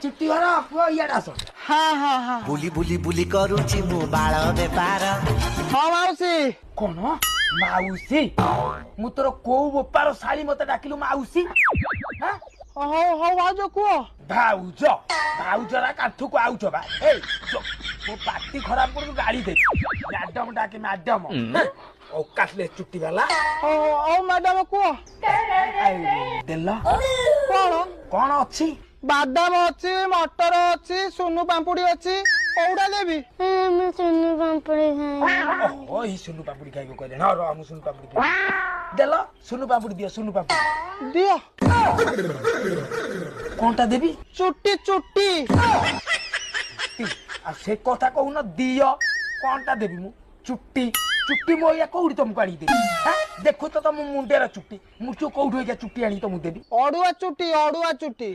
चुट्टी वाला पुआ इयाडे आस हाँ हाँ हाँ बुली बुली बुली करूची मु बाळ बेपार हाँ माउसी कौन माउसी मु तोर को बेपार शाली मते डाकिलु माउसी हां हो हो भाउज कुह भाउज भाउजरा काठू को आउछ बा ए मो पार्टी खराब कर गाड़ी दे मैडम डाके मैडम ओ काटले चुट्टी वाला ओ मैडम कुह देला कौन कौन अछि बादाम अच्छी मटर अच्छी सुनु पाम्पुड़ी अच्छी कौड़ा देवी मैं सुनु पापड़ी खाई ओ ई सुनु पापड़ी खाइबो कहले न र मु सुनु पापड़ी देला सुनु पापड़ी दियो सुनु पापड़ी दियो कोनटा देबी चुट्टी चुट्टी आ से कथा कहू न दियो कोनटा देबी मु चुट्टी चुट्टी मो या कोउडी तुमको आनी दे हां देखो तो तुम मुंडेरा चुट्टी मुचो कोउडी या चुट्टी आनी तो मु देबी अड़ुआ चुट्टी